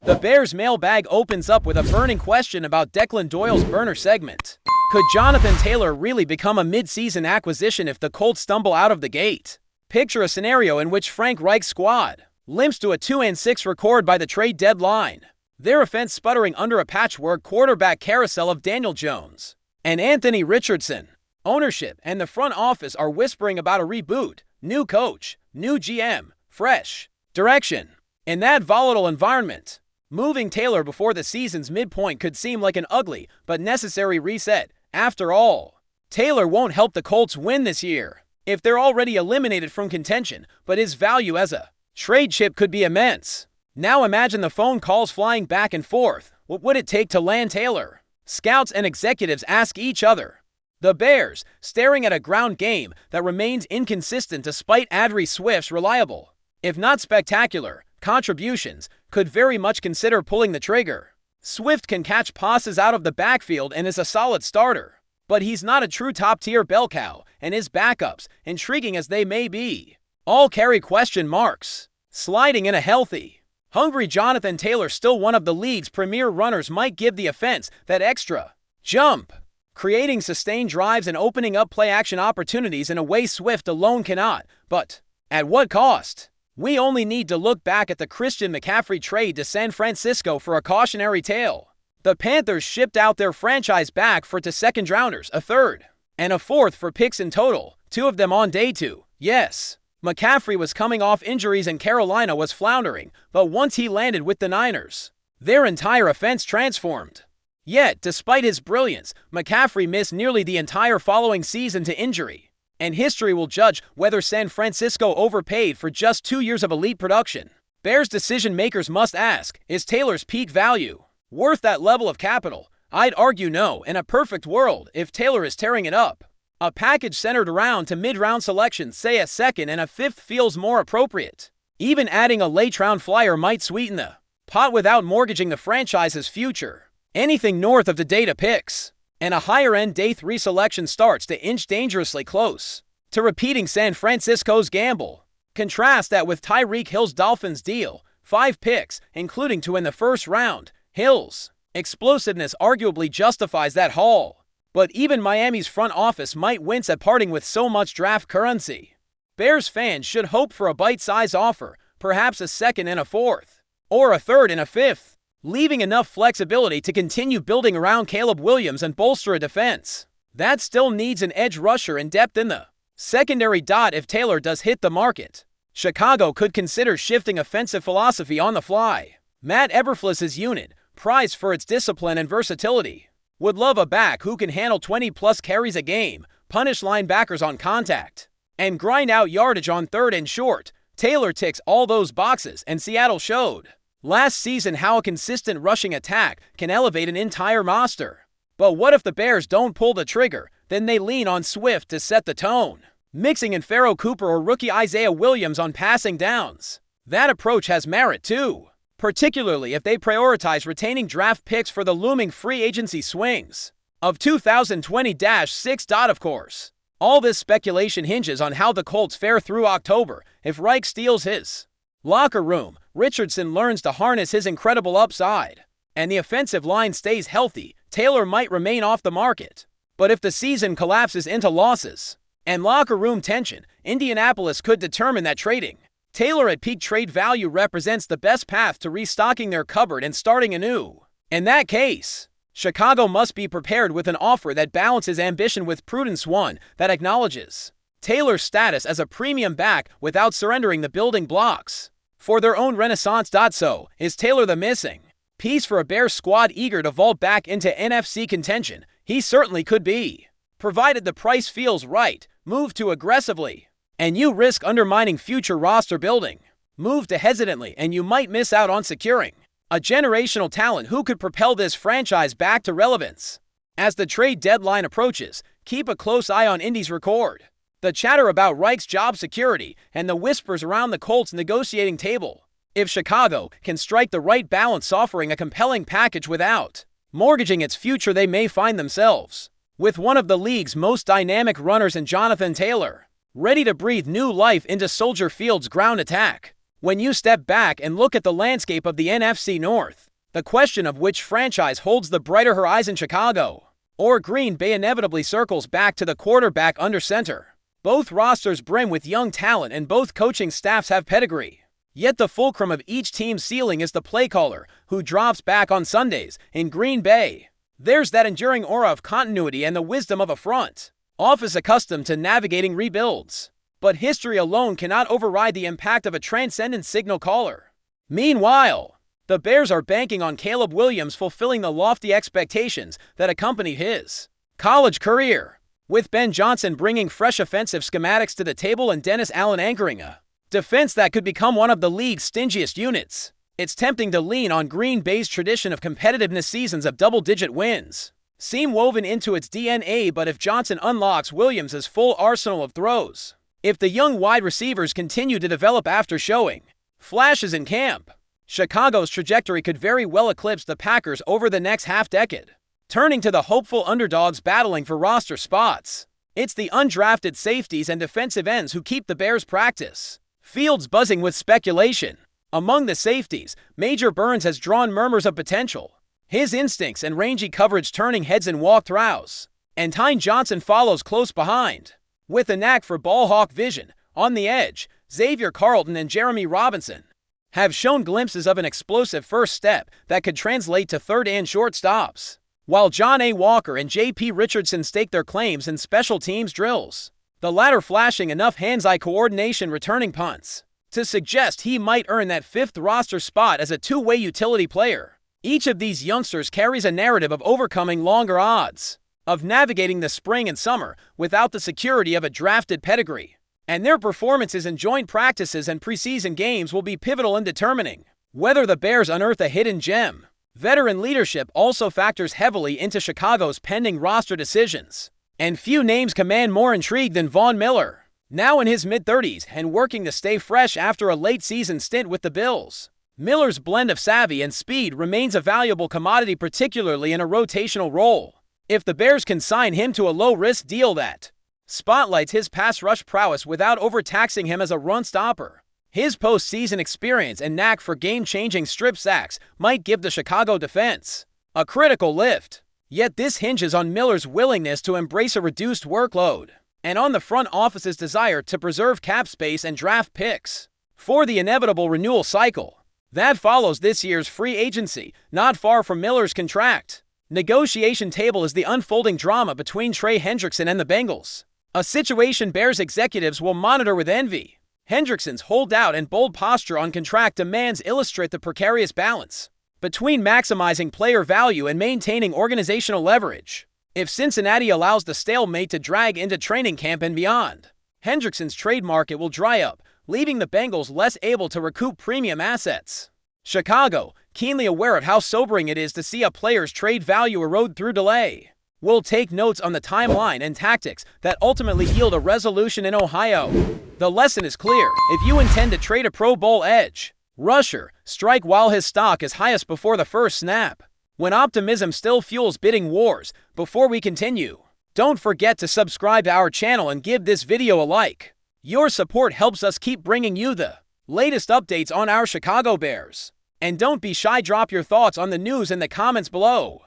The Bears mailbag opens up with a burning question about Declan Doyle's burner segment. Could Jonathan Taylor really become a mid-season acquisition if the Colts stumble out of the gate? Picture a scenario in which Frank Reich's squad limps to a 2-6 record by the trade deadline, their offense sputtering under a patchwork quarterback carousel of Daniel Jones and Anthony Richardson. Ownership and the front office are whispering about a reboot, new coach, new GM, fresh direction. In that volatile environment, moving Taylor before the season's midpoint could seem like an ugly but necessary reset. After all, Taylor won't help the Colts win this year if they're already eliminated from contention, but his value as a trade chip could be immense. Now imagine the phone calls flying back and forth. What would it take to land Taylor? Scouts and executives ask each other. The Bears, staring at a ground game that remains inconsistent despite Adree Swift's reliable, if not spectacular, contributions, could very much consider pulling the trigger. Swift can catch passes out of the backfield and is a solid starter, but he's not a true top-tier bell cow, and his backups, intriguing as they may be, all carry question marks. Sliding in a healthy, hungry Jonathan Taylor, still one of the league's premier runners, might give the offense that extra jump, creating sustained drives and opening up play-action opportunities in a way Swift alone cannot. But at what cost? We only need to look back at the Christian McCaffrey trade to San Francisco for a cautionary tale. The Panthers shipped out their franchise back for 2 second-rounders, a third, and a fourth for picks in total, 2 of them on day 2. Yes, McCaffrey was coming off injuries and Carolina was floundering, but once he landed with the Niners, their entire offense transformed. Yet, despite his brilliance, McCaffrey missed nearly the entire following season to injury. And history will judge whether San Francisco overpaid for just 2 years of elite production. Bears decision-makers must ask, is Taylor's peak value worth that level of capital? I'd argue no. In a perfect world, if Taylor is tearing it up, a package centered around to mid-round selections, say a 2nd and a 5th, feels more appropriate. Even adding a late-round flyer might sweeten the pot without mortgaging the franchise's future. Anything north of the data picks and a higher-end day 3 selection starts to inch dangerously close to repeating San Francisco's gamble. Contrast that with Tyreek Hill's Dolphins deal, 5 picks, including 2 in the first round. Hill's explosiveness arguably justifies that haul, but even Miami's front office might wince at parting with so much draft currency. Bears fans should hope for a bite-sized offer, perhaps a 2nd and a 4th, or a 3rd and a 5th. Leaving enough flexibility to continue building around Caleb Williams and bolster a defense that still needs an edge rusher and depth in the secondary. If Taylor does hit the market, Chicago could consider shifting offensive philosophy on the fly. Matt Eberflus's unit, prized for its discipline and versatility, would love a back who can handle 20-plus carries a game, punish linebackers on contact, and grind out yardage on 3rd and short. Taylor ticks all those boxes, and Seattle showed last season how a consistent rushing attack can elevate an entire roster. But what if the Bears don't pull the trigger? Then they lean on Swift to set the tone, mixing in Pharoh Cooper or rookie Isaiah Williams on passing downs. That approach has merit too, particularly if they prioritize retaining draft picks for the looming free agency swings of 2020-6. Of course, all this speculation hinges on how the Colts fare through October. If Reich steals his locker room, Richardson learns to harness his incredible upside, and the offensive line stays healthy, Taylor might remain off the market. But if the season collapses into losses and locker room tension, Indianapolis could determine that trading Taylor at peak trade value represents the best path to restocking their cupboard and starting anew. In that case, Chicago must be prepared with an offer that balances ambition with prudence, one that acknowledges Taylor's status as a premium back without surrendering the building blocks for their own renaissance. So, is Taylor the missing piece for a Bears squad eager to vault back into NFC contention? He certainly could be, provided the price feels right. Move too aggressively, and you risk undermining future roster building. Move too hesitantly, and you might miss out on securing a generational talent who could propel this franchise back to relevance. As the trade deadline approaches, keep a close eye on Indy's record. The chatter about Reich's job security and the whispers around the Colts' negotiating table. If Chicago can strike the right balance, offering a compelling package without mortgaging its future, they may find themselves with one of the league's most dynamic runners in Jonathan Taylor, ready to breathe new life into Soldier Field's ground attack. When you step back and look at the landscape of the NFC North, the question of which franchise holds the brighter horizon, Chicago or Green Bay, inevitably circles back to the quarterback under center. Both rosters brim with young talent and both coaching staffs have pedigree. Yet the fulcrum of each team's ceiling is the play caller who drops back on Sundays. In Green Bay, there's that enduring aura of continuity and the wisdom of a front office accustomed to navigating rebuilds. But history alone cannot override the impact of a transcendent signal caller. Meanwhile, the Bears are banking on Caleb Williams fulfilling the lofty expectations that accompanied his college career, with Ben Johnson bringing fresh offensive schematics to the table and Dennis Allen anchoring a defense that could become one of the league's stingiest units. It's tempting to lean on Green Bay's tradition of competitiveness, seasons of double-digit wins seem woven into its DNA, but if Johnson unlocks Williams' full arsenal of throws, if the young wide receivers continue to develop after showing flashes in camp, Chicago's trajectory could very well eclipse the Packers over the next half-decade. Turning to the hopeful underdogs battling for roster spots, it's the undrafted safeties and defensive ends who keep the Bears' practice fields buzzing with speculation. Among the safeties, Major Burns has drawn murmurs of potential, his instincts and rangy coverage turning heads in walkthroughs. And Tyne Johnson follows close behind, with a knack for ball hawk vision. On the edge, Xavier Carlton and Jeremy Robinson have shown glimpses of an explosive first step that could translate to third and short stops, while John A. Walker and J.P. Richardson stake their claims in special teams drills, the latter flashing enough hands-eye coordination returning punts to suggest he might earn that fifth roster spot as a two-way utility player. Each of these youngsters carries a narrative of overcoming longer odds, of navigating the spring and summer without the security of a drafted pedigree, and their performances in joint practices and preseason games will be pivotal in determining whether the Bears unearth a hidden gem. Veteran leadership also factors heavily into Chicago's pending roster decisions, and few names command more intrigue than Von Miller, now in his mid-30s and working to stay fresh after a late-season stint with the Bills. Miller's blend of savvy and speed remains a valuable commodity, particularly in a rotational role. If the Bears can sign him to a low-risk deal that spotlights his pass rush prowess without overtaxing him as a run stopper, his postseason experience and knack for game-changing strip sacks might give the Chicago defense a critical lift. Yet this hinges on Miller's willingness to embrace a reduced workload, and on the front office's desire to preserve cap space and draft picks for the inevitable renewal cycle that follows this year's free agency. Not far from Miller's contract negotiation table is the unfolding drama between Trey Hendrickson and the Bengals, a situation Bears executives will monitor with envy. Hendrickson's holdout and bold posture on contract demands illustrate the precarious balance between maximizing player value and maintaining organizational leverage. If Cincinnati allows the stalemate to drag into training camp and beyond, Hendrickson's trade market will dry up, leaving the Bengals less able to recoup premium assets. Chicago, keenly aware of how sobering it is to see a player's trade value erode through delay, will take notes on the timeline and tactics that ultimately yield a resolution in Ohio. The lesson is clear: if you intend to trade a Pro Bowl edge rusher, strike while his stock is highest before the first snap, when optimism still fuels bidding wars. Before we continue, don't forget to subscribe to our channel and give this video a like. Your support helps us keep bringing you the latest updates on our Chicago Bears. And don't be shy, drop your thoughts on the news in the comments below.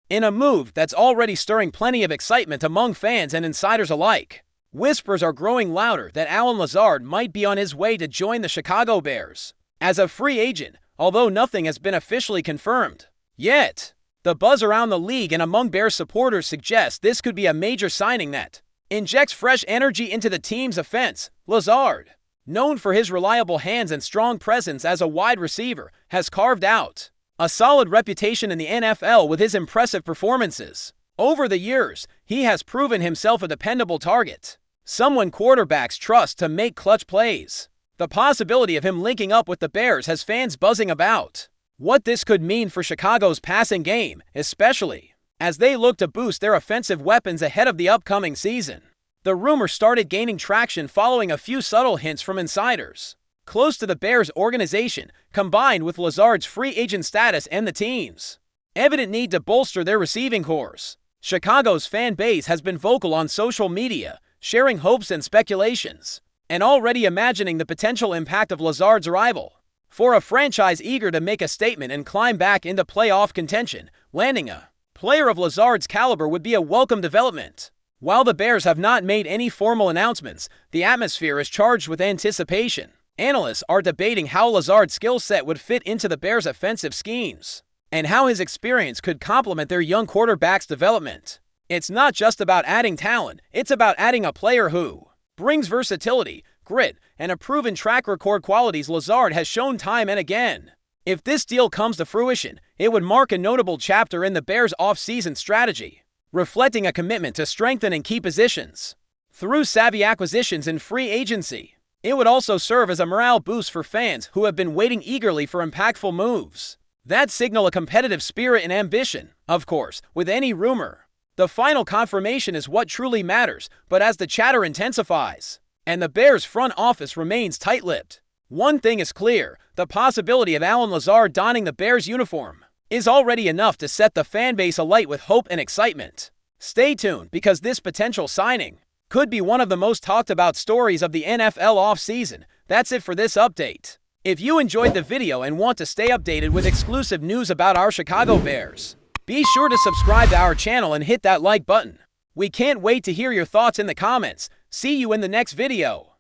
In a move that's already stirring plenty of excitement among fans and insiders alike, whispers are growing louder that Allen Lazard might be on his way to join the Chicago Bears as a free agent, although nothing has been officially confirmed yet. The buzz around the league and among Bears supporters suggests this could be a major signing that injects fresh energy into the team's offense. Lazard, known for his reliable hands and strong presence as a wide receiver, has carved out a solid reputation in the NFL with his impressive performances. Over the years, he has proven himself a dependable target, someone quarterbacks trust to make clutch plays. The possibility of him linking up with the Bears has fans buzzing about what this could mean for Chicago's passing game, especially as they look to boost their offensive weapons ahead of the upcoming season. The rumor started gaining traction following a few subtle hints from insiders close to the Bears organization, combined with Lazard's free agent status and the team's evident need to bolster their receiving corps. Chicago's fan base has been vocal on social media, sharing hopes and speculations. and already imagining the potential impact of Lazard's arrival. For a franchise eager to make a statement and climb back into playoff contention, landing a player of Lazard's caliber would be a welcome development. While the Bears have not made any formal announcements, the atmosphere is charged with anticipation. Analysts are debating how Lazard's skill set would fit into the Bears' offensive schemes, and how his experience could complement their young quarterback's development. It's not just about adding talent, it's about adding a player who brings versatility, grit, and a proven track record qualities Lazard has shown time and again. If this deal comes to fruition, it would mark a notable chapter in the Bears' off-season strategy, reflecting a commitment to strengthen and key positions through savvy acquisitions and free agency. It would also serve as a morale boost for fans who have been waiting eagerly for impactful moves that signal a competitive spirit and ambition. Of course, with any rumor, the final confirmation is what truly matters, but as the chatter intensifies and the Bears' front office remains tight-lipped, one thing is clear: the possibility of Allen Lazard donning the Bears uniform is already enough to set the fanbase alight with hope and excitement. Stay tuned, because this potential signing could be one of the most talked about stories of the NFL offseason. That's it for this update. If you enjoyed the video and want to stay updated with exclusive news about our Chicago Bears, be sure to subscribe to our channel and hit that like button. We can't wait to hear your thoughts in the comments. See you in the next video.